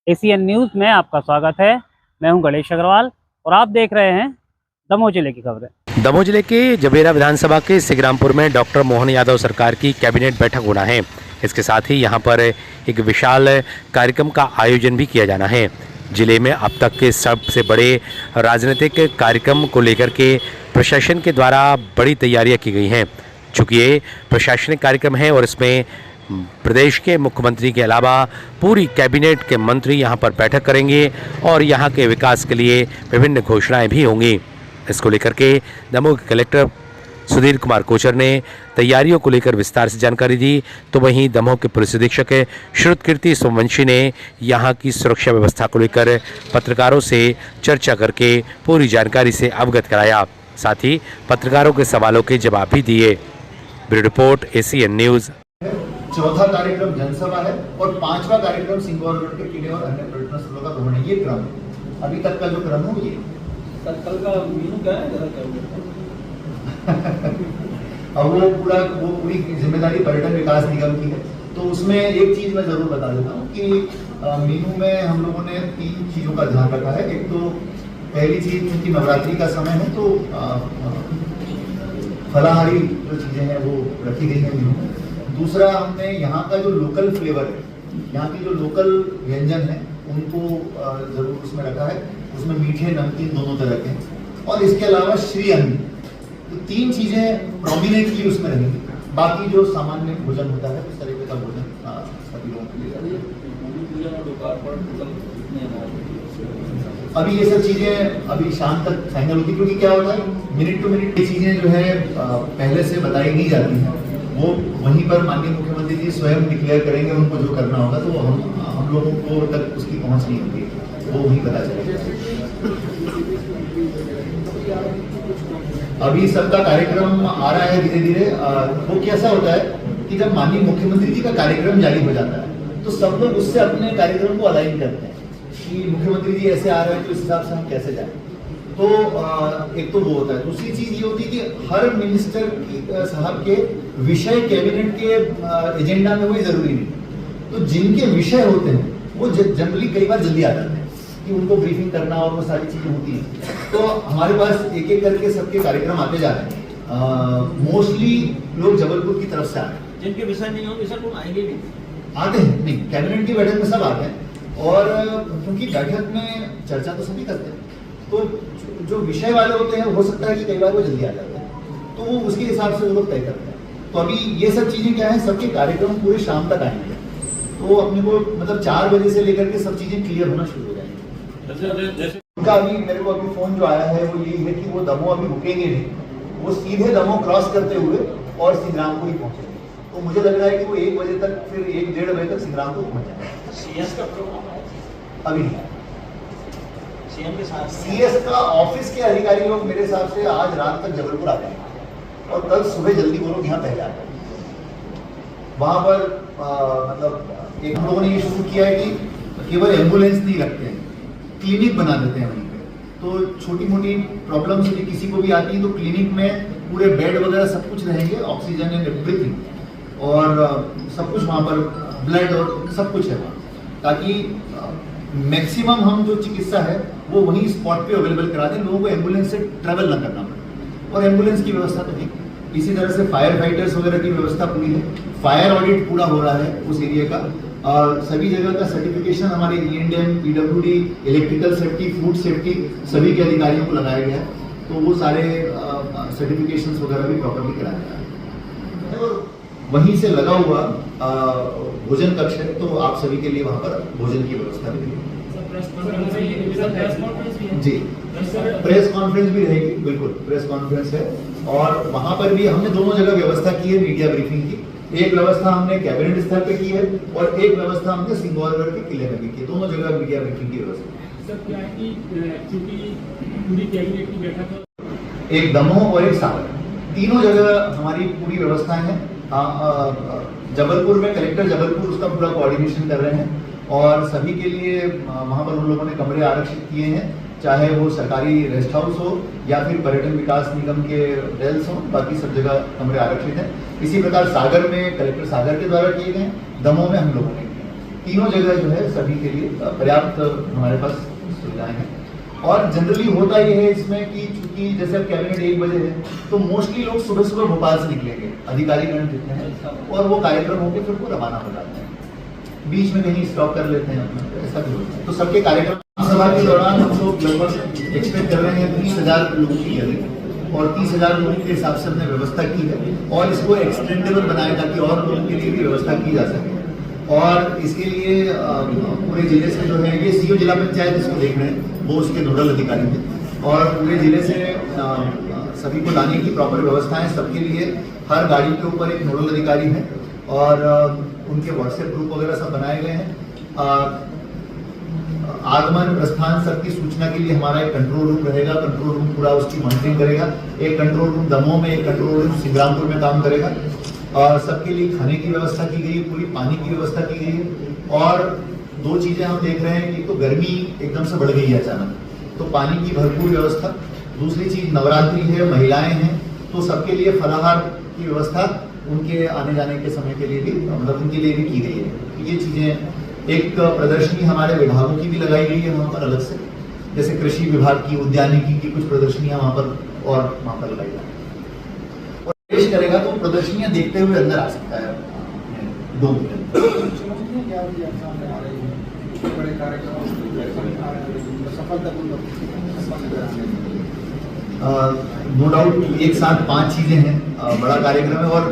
ACN news में आपका स्वागत है। मैं हूं गणेश अग्रवाल और आप देख रहे हैं दमोह जिले की खबरें। दमोह जिले के जबेरा विधानसभा के सिगरामपुर में डॉक्टर मोहन यादव सरकार की कैबिनेट बैठक होना है। इसके साथ ही यहां पर एक विशाल कार्यक्रम का आयोजन भी किया जाना है। जिले में अब तक के सबसे बड़े राजनीतिक कार्यक्रम को लेकर के प्रशासन के द्वारा बड़ी तैयारियां की गई हैं। चूँकि ये प्रशासनिक कार्यक्रम है और इसमें प्रदेश के मुख्यमंत्री के अलावा पूरी कैबिनेट के मंत्री यहां पर बैठक करेंगे और यहां के विकास के लिए विभिन्न घोषणाएं भी होंगी। इसको लेकर के दमोह के कलेक्टर सुधीर कुमार कोचर ने तैयारियों को लेकर विस्तार से जानकारी दी, तो वहीं दमोह के पुलिस अधीक्षक श्रुतकीर्ति सोमवंशी ने यहां की सुरक्षा व्यवस्था को लेकर पत्रकारों से चर्चा करके पूरी जानकारी से अवगत कराया। साथ ही पत्रकारों के सवालों के जवाब भी दिए। Bureau report ACN news. चौथा कार्यक्रम जनसभा है और पांचवा कार्यक्रम सिंगौरगढ़ के किले और अन्य पर्यटन स्थलों का भ्रमण है। ये क्रम है, अभी तक का जो क्रम है ये कल का मीनू क्या है अब वो पूरी जिम्मेदारी पर्यटन विकास निगम की है। तो उसमें एक चीज मैं जरूर बता देता हूँ कि मीनू में हम लोगों ने 3 चीजों का ध्यान रखा है। एक तो पहली चीज, क्योंकि नवरात्रि का समय है तो फलाहारी जो चीजें हैं वो रखी गई है मीनू में। दूसरा, हमने यहाँ का जो लोकल फ्लेवर है, यहाँ की जो लोकल व्यंजन है उनको जरूर उसमें रखा है। उसमें मीठे नमकीन दोनों तरह के हैं और इसके अलावा श्री अन्न, तो 3 चीजें प्रोमिनेंटली उसमें रहेंगी। बाकी जो सामान्य भोजन होता है उस तरीके का भोजन सभी लोगों के लिए। अभी ये सब चीजें अभी शाम तक फाइनल होती, क्योंकि क्या होता है मिनट टू मिनट ये चीजें जो है पहले से बताई नहीं जाती हैं। वो वहीं पर माननीय मुख्यमंत्री जी स्वयं डिक्लेयर करेंगे उनको जो करना होगा, तो हम लोगों को तक उसकी पहुंच नहीं होती, वो वहीं पता चलेगा। अभी सबका कार्यक्रम आ रहा है धीरे धीरे। वो कैसा होता है कि जब माननीय मुख्यमंत्री जी का कार्यक्रम जारी हो जाता है तो सब लोग उससे अपने कार्यक्रम को अलाइन करते हैं कि मुख्यमंत्री जी ऐसे आ रहे हैं तो इस हिसाब से हम कैसे जाएं। तो एक तो वो होता है। दूसरी चीज ये होती है कि हर मिनिस्टर साहब के विषय कैबिनेट के एजेंडा में वही जरूरी नहीं, तो जिनके विषय होते हैं वो जनरली कई बार जल्दी आ जाते हैं कि उनको ब्रीफिंग करना और वो सारी चीजें होती हैं। तो हमारे पास एक एक करके सबके कार्यक्रम आते जा रहे हैं। मोस्टली लोग जबलपुर की तरफ से आ रहे हैं। जिनके विषय नहीं होंगे सर वो आएंगे भी आते हैं, नहीं कैबिनेट की बैठक में सब आते हैं और क्योंकि बैठक में चर्चा तो सभी करते हैं, तो जो विषय वाले होते हैं हो सकता है कि कई बार वो जल्दी आ जाते हैं, तो वो उसके हिसाब से वो लोग तय करते हैं। तो अभी ये सब चीजें क्या है, सबके कार्यक्रम पूरे शाम तक आएंगे, तो अपने को मतलब 4 बजे से लेकर के सब चीजें क्लियर होना शुरू हो जाएंगी। उनका अभी मेरे को अभी फोन जो आया है वो यही है कि वो दमोह अभी रुकेंगे नहीं, वो सीधे दमोह क्रॉस करते हुए और सिंग्रामपुर ही पहुंचेंगे। तो मुझे लग रहा है कि वो 1 बजे तक, फिर 1-1:30 बजे तक सिंग्रामपुर पहुंच जाएंगे। सीएस का प्रोग्राम है अभी नहीं, सीएम के साथ सीएस का ऑफिस के अधिकारी लोग मेरे हिसाब से आज रात तक जबलपुर आ जाएंगे और कल सुबह जल्दी वो लोग यहाँ पहले आ जाएंगे। वहां पर मतलब एक लोगों ने ये शुरू किया है कि केवल एम्बुलेंस नहीं रखते हैं, क्लिनिक बना देते हैं वहीं पे। तो छोटी मोटी प्रॉब्लम्स यदि किसी को भी आती है तो क्लिनिक में पूरे बेड वगैरह सब कुछ रहेंगे, ऑक्सीजन एंड एवरीथिंग, और सब कुछ वहाँ पर ब्लड और सब कुछ है वहाँ, ताकि मैक्सिमम हम जो चिकित्सा है वो वहीं स्पॉट पे अवेलेबल करा दें, लोगों को एम्बुलेंस से ट्रैवल ना करना पड़े। और एम्बुलेंस की व्यवस्था तो ठीक, इसी तरह से फायर फाइटर्स वगैरह की व्यवस्था पूरी है। फायर ऑडिट पूरा हो रहा है उस एरिया का, और सभी जगह का सर्टिफिकेशन हमारे ENDM, PWD, electrical safety, food safety सभी के अधिकारियों को लगाया गया है, तो वो सारे सर्टिफिकेशंस वगैरह भी प्रॉपरली कराया गया है। और वहीं से लगा हुआ भोजन कक्ष है, तो आप सभी के लिए वहाँ पर भोजन की व्यवस्था भी है। जी, प्रेस कॉन्फ्रेंस भी रहेगी, बिल्कुल प्रेस कॉन्फ्रेंस है। और वहाँ पर भी हमने दोनों जगह व्यवस्था की है मीडिया ब्रीफिंग की। एक व्यवस्था हमने कैबिनेट स्तर पे की है और एक व्यवस्था हमने सिंगौरगढ़ के किले में भी की है। दोनों जगह मीडिया ब्रीफिंग की व्यवस्था। सर क्या है कि क्योंकि पूरी कैबिनेट की बैठक एक दमोह और एक सागर, तीनों जगह हमारी पूरी व्यवस्थाएं हैं। जबलपुर में कलेक्टर जबलपुर उसका पूरा कोऑर्डिनेशन कर रहे हैं और सभी के लिए वहाँ पर उन लोगों ने कमरे आरक्षित किए हैं, चाहे वो सरकारी रेस्ट हाउस हो या फिर पर्यटन विकास निगम के होटल्स हो, बाकी सब जगह कमरे आरक्षित हैं। इसी प्रकार सागर में कलेक्टर सागर के द्वारा किए गए, दमोह में हम लोगों ने किए। तीनों जगह जो है सभी के लिए पर्याप्त हमारे पास सुविधाएं हैं। और जनरली होता ये है इसमें कि चूंकि जैसे अब कैबिनेट 1 बजे है तो मोस्टली लोग सुबह सुबह भोपाल से निकलेंगे, अधिकारीगण जितने हैं, और वो कार्यक्रम होकर फिर वो रवाना हो जाते हैं, बीच में कहीं स्टॉप कर लेते हैं अपना, ऐसा भी होता है। तो सबके कार्यक्रम सभा के दौरान हम लोग लगभग एक्सपेक्ट कर रहे हैं 30,000 लोगों की गैदरिंग, और 30,000 लोगों के हिसाब से हमने व्यवस्था की है और इसको एक्सटेंडेबल बनाए ताकि और लोगों के लिए भी व्यवस्था की जा सके। और इसके लिए पूरे जिले से जो है ये सीओ जिला पंचायत इसको देख रहे हैं, वो उसके नोडल अधिकारी हैं, और पूरे जिले से सभी को लाने की प्रॉपर व्यवस्था है। सबके लिए हर गाड़ी के ऊपर एक नोडल अधिकारी है और उनके व्हाट्सएप ग्रुप वगैरह सब बनाए गए हैं। आगमन प्रस्थान सबकी सूचना के लिए हमारा एक कंट्रोल रूम रहेगा, कंट्रोल रूम पूरा उसकी मॉनिटरिंग करेगा। एक कंट्रोल रूम दमोह में, एक कंट्रोल रूम सिंग्रामपुर में काम करेगा, और सबके लिए खाने की व्यवस्था की गई है, पूरी पानी की व्यवस्था की गई है। और 2 चीजें हम देख रहे हैं कि तो गर्मी एकदम से बढ़ गई है अचानक, तो पानी की भरपूर व्यवस्था। दूसरी चीज नवरात्रि है, महिलाएं हैं, तो सबके लिए फलाहार की व्यवस्था उनके आने जाने के समय के लिए भी, मतलब उनके लिए भी की गई है। तो ये चीजें, एक प्रदर्शनी हमारे विभागों की भी लगाई गई है वहाँ पर अलग से, जैसे कृषि विभाग की, उद्यानिकी की कुछ प्रदर्शनियां वहाँ पर और वहाँ पर लगाई जाए। और प्रवेश करेगा तो प्रदर्शनियां देखते हुए अंदर आ सकता है 2 मिनट। नो डाउट एक साथ 5 चीजें हैं, बड़ा कार्यक्रम है। और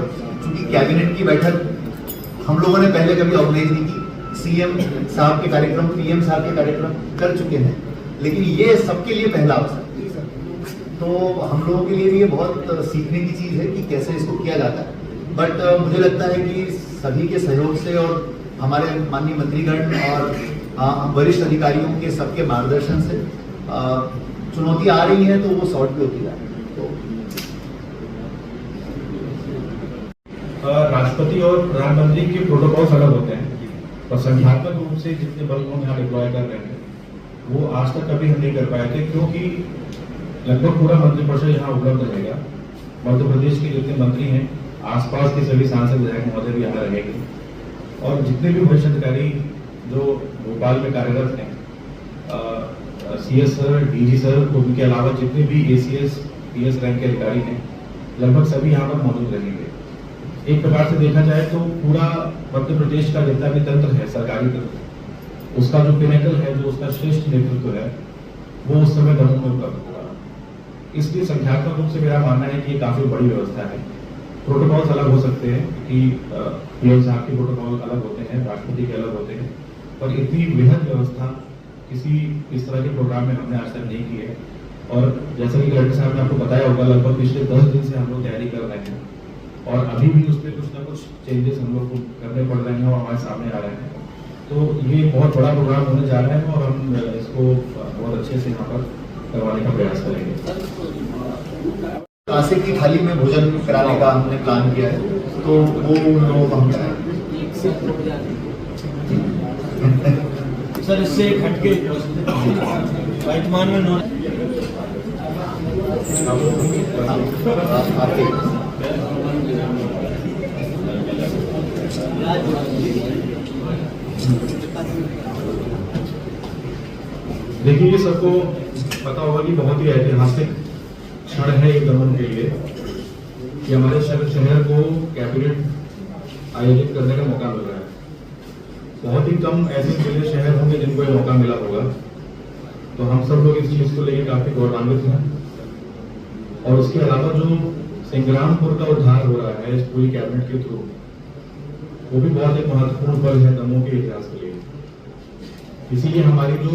चूंकि कैबिनेट की बैठक हम लोगों ने पहले कभी ऑर्गेनाइज नहीं की, सीएम साहब के कार्यक्रम, पीएम साहब के कार्यक्रम कर चुके हैं, लेकिन ये सबके लिए पहला अवसर, तो हम लोगों के लिए भी ये बहुत सीखने की चीज है कि कैसे इसको किया जाता है। बट मुझे लगता है कि सभी के सहयोग से और हमारे माननीय मंत्रीगण और वरिष्ठ अधिकारियों के सबके मार्गदर्शन से चुनौती आ रही है तो वो सॉर्ट भी होती जा रही है। तो राष्ट्रपति और प्रधानमंत्री के प्रोटोकॉल्स अलग होते हैं, और संख्यात्मक रूप से जितने बल को हम यहाँ डिप्लॉय कर रहे हैं वो आज तक कभी हम नहीं कर पाए थे, क्योंकि लगभग पूरा मंत्रिपरिषद यहाँ उपलब्ध रहेगा। मध्य प्रदेश के जितने मंत्री हैं, आसपास के सभी सांसद विधायक महोदय भी यहाँ रहेंगे, और जितने भी वरिष्ठ अधिकारी जो भोपाल में कार्यरत हैं, CS सर, DG सर, उनके अलावा जितने भी ACS, PS रैंक के अधिकारी हैं, लगभग सभी यहाँ पर मौजूद रहेंगे। एक प्रकार से देखा जाए तो पूरा मध्य प्रदेश का जितना भी तंत्र है, सरकारी तंत्र, उसका जो पिनेकल है, जो उसका श्रेष्ठ नेतृत्व है, वो उस समय दमोह में उपलब्ध होगा। इसलिए संख्यात्मक रूप से मेरा मानना है कि ये काफी बड़ी व्यवस्था है। प्रोटोकॉल्स अलग हो सकते हैं कि पीएम साहब के प्रोटोकॉल अलग होते हैं, राष्ट्रपति के अलग होते हैं, और इतनी वृहद व्यवस्था किसी इस तरह के प्रोग्राम में हमने आज तक नहीं की है। और जैसा कि कलेक्टर साहब ने आपको बताया होगा, लगभग पिछले 10 दिन से हम लोग तैयारी कर रहे हैं, और अभी भी उसमें कुछ ना कुछ चेंजेस हम लोग को करने पड़ रहे हैं और हमारे सामने आ रहे हैं। तो ये बहुत बड़ा प्रोग्राम होने जा रहा है और हम इसको बहुत अच्छे से यहाँ पर करवाने का प्रयास करेंगे। कांसे की थाली में भोजन कराने का हमने प्लान किया है, तो वो उन लोगों को हम कराएंगे। सर इससे एक हटके वर्तमान में देखिए, ये सबको पता होगा कि बहुत ही ऐतिहासिक क्षण है एक दमन के लिए कि हमारे शहर को कैबिनेट आयोजित करने का मौका मिल रहा है। बहुत ही कम ऐसे जिले शहर होंगे जिनको ये मौका मिला होगा, तो हम सब लोग इस चीज को लेकर काफी गौरवान्वित हैं। और उसके अलावा जो सिंग्रामपुर का उद्धार हो रहा है इस पूरी कैबिनेट के थ्रू, वो भी बहुत एक महत्वपूर्ण पल है दमोह के इतिहास के लिए। इसीलिए हमारी जो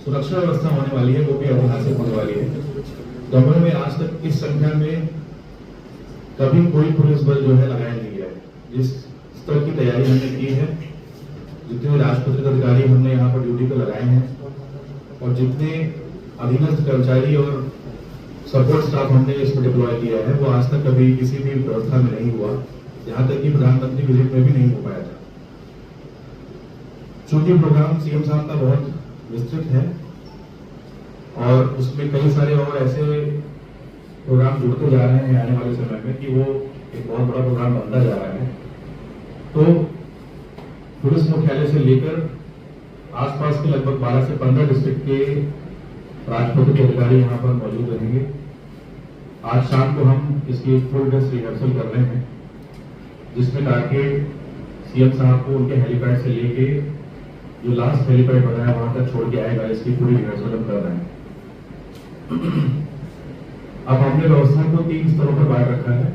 सुरक्षा व्यवस्था होने वाली है वो भी ऐतिहासिक होने वाली है। दमोह में आज तक इस संख्या में कभी कोई पुलिस बल जो है लगाया नहीं गया है। जिस स्तर की तैयारी हमने की है, जितने राजपत्रित अधिकारी हमने यहाँ पर ड्यूटी पर लगाए हैं, और जितने अधीनस्थ कर्मचारी और सपोर्ट स्टाफ हमने इसमें डिप्लॉय किया है, वो आज तक कभी किसी भी व्यवस्था में नहीं हुआ, यहाँ तक कि प्रधानमंत्री विजिट में भी नहीं हो पाया था। चूंकि प्रोग्राम सीएम साहब का बहुत विस्तृत है और उसमें कई सारे और ऐसे प्रोग्राम जुड़ते जा रहे हैं आने वाले समय में कि वो एक बहुत बड़ा प्रोग्राम बनता जा रहा है, तो पुलिस मुख्यालय से लेकर आसपास के लगभग 12 से 15 डिस्ट्रिक्ट के राजपत्रित अधिकारी यहाँ पर मौजूद रहेंगे। आज शाम को हम इसकी फुल ड्रेस रिहर्सल कर रहे हैं, जिसमें टारगेट सीएम साहब को उनके हेलीपैड से लेके जो लास्ट हेलीपैड बना है वहां तक छोड़ के आएगा। इसकी पूरी रिहर्सल हम कर रहे हैं। अब हमने व्यवस्था को 3 स्तरों पर बांट रखा है।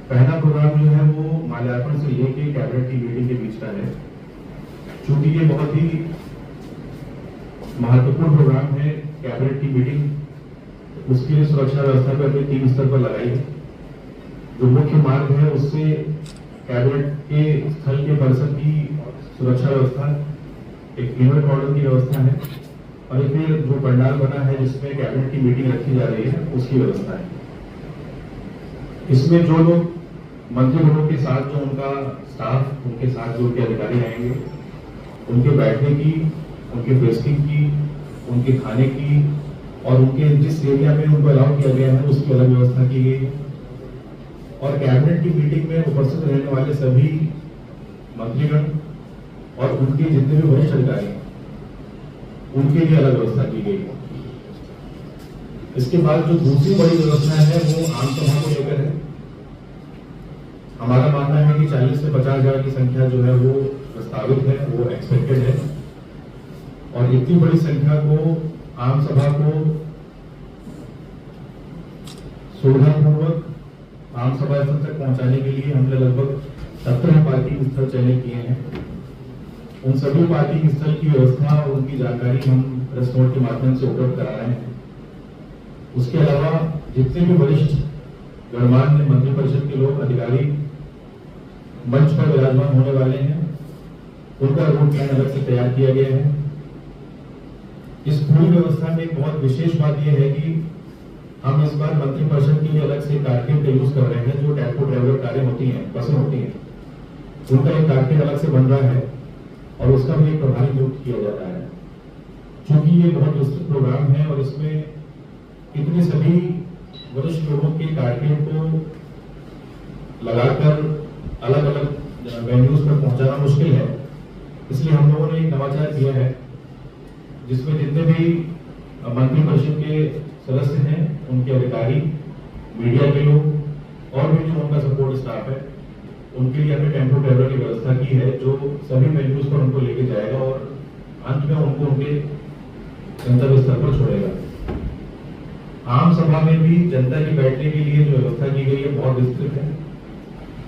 पहला प्रोग्राम जो है वो माल्यार्पण से लेके कैबिनेट की मीटिंग के बीच का है। चूंकि ये बहुत ही महत्वपूर्ण प्रोग्राम है कैबिनेट की मीटिंग, उसके लिए सुरक्षा व्यवस्था पर हमने 3 स्तर पर लगाई है। जो मुख्य मार्ग है उससे कैबिनेट के स्थल के परिसर की सुरक्षा व्यवस्था, एक इनर कॉर्डन की व्यवस्था है, और फिर जो पंडाल बना है जिसमें कैबिनेट की मीटिंग रखी जा रही है उसकी व्यवस्था है। इसमें जो लोग मंत्रीगणों के साथ जो उनका स्टाफ, उनके साथ जो उनके अधिकारी आएंगे, उनके बैठने की, उनके फेस्टिंग की, उनके खाने की और उनके जिस एरिया में उनको अलाउ किया गया है उसकी अलग व्यवस्था की गई है। और कैबिनेट की मीटिंग में उपस्थित रहने वाले सभी मंत्रीगण और उनके जितने भी वरिष्ठ अधिकारी उनके लिए अलग व्यवस्था की गई है। इसके बाद जो दूसरी बड़ी व्यवस्था है वो आम सभा को लेकर है। हमारा मानना है कि 40 से 50 हजार की संख्या जो है वो प्रस्तावित है, वो एक्सपेक्टेड है, और इतनी बड़ी संख्या को आम सभा को सुविधापूर्वक आम सभा स्थल तक पहुंचाने के लिए हमने लगभग 17 पार्किंग स्थल चयनित किए हैं। उन सभी पार्किंग स्थल की व्यवस्था और उनकी जानकारी हम प्रेस नोट के माध्यम से उपलब्ध करा रहे हैं। उसके अलावा जितने भी वरिष्ठ गणमान्य मंत्रिपरिषद के लोग, अधिकारी मंच पर विराजमान होने वाले हैं, उनका रूट प्लान अलग से तैयार किया गया है। इस पूरी व्यवस्था में एक बहुत विशेष बात यह है कि हम इस बार मंत्रिपरिषद के लिए अलग से कारकेड का यूज कर रहे हैं। जो टेम्पो ड्राइवर कारें होती हैं, बसें होती हैं, उनका एक कारकेड अलग से बन रहा है और उसका भी एक प्रभारी नियुक्त किया जाता है। चूंकि ये बहुत विस्तृत प्रोग्राम है और इसमें इतने सभी वरिष्ठ लोगों के कारकेड को लगाकर अलग अलग वेन्यूज पर पहुंचाना मुश्किल है, इसलिए हम लोगों ने एक नवाचार किया है जिसमें जितने भी मंत्रिपरिषद के सदस्य हैं, उनके अधिकारी, मीडिया के लोग और भी जो उनका सपोर्ट स्टाफ है, उनके लिए हमने टेम्पो ड्राइवर की व्यवस्था की है जो सभी वेन्यूज पर उनको लेके जाएगा और अंत में उनको उनके गंतव्य स्थल पर छोड़ेगा। आम सभा में भी जनता के बैठने के लिए जो व्यवस्था की गई है बहुत विस्तृत है।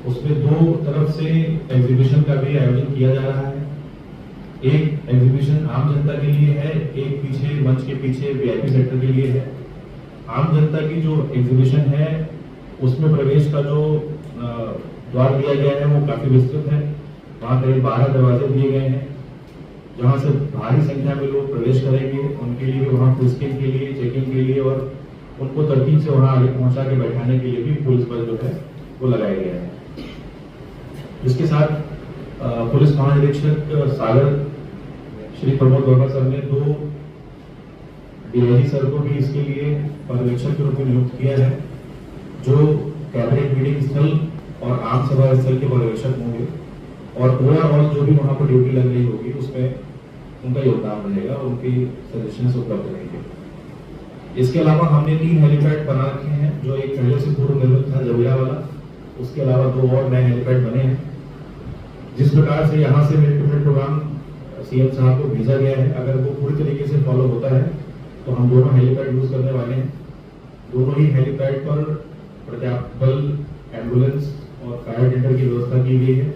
उसमें 2 तरफ से एग्जीबिशन का भी आयोजन किया जा रहा है। एक एग्जीबिशन आम जनता के लिए है, एक पीछे मंच के पीछे वीआईपी सेक्टर के लिए है। आम जनता की जो एग्जीबिशन है उसमें प्रवेश का जो द्वार दिया गया है वो काफी विस्तृत है। वहां करीब 12 दरवाजे दिए गए हैं जहां से भारी संख्या में लोग प्रवेश करेंगे। उनके लिए वहां फ्रिस्किंग के लिए, चेकिंग के लिए और उनको तरतीब से वहां आगे पहुंचा के बैठाने के लिए भी पुलिस बल जो है वो लगाया गया है। इसके साथ पुलिस महानिरीक्षक सागर श्री प्रमोद वर्मा सर ने 2 डीआईजी सर को भी इसके लिए पर्यवेक्षक के रूप में नियुक्त किया है, जो कैबिनेट मीटिंग स्थल और आम सभा स्थल के पर्यवेक्षक होंगे और ओवरऑल जो भी वहां पर ड्यूटी लग रही होगी उसमें उनका योगदान रहेगा और उनकी सजेशंस उपलब्ध रहेंगे। इसके अलावा हमने 3 हेलीपैड बना रखे हैं, जो एक पहले से पूर्व निर्मित था जविया वाला, उसके अलावा 2 और नए हेलीपैड बने हैं। जिस प्रकार से यहाँ से minute to minute program CM साहब को भेजा गया है, अगर वो पूरी तरीके से फॉलो होता है तो हम दोनों हेलीपैड यूज करने वाले हैं। दोनों ही हेलीपैड पर पर्याप्त बल, एम्बुलेंस और फायर टेंडर की व्यवस्था की गई है।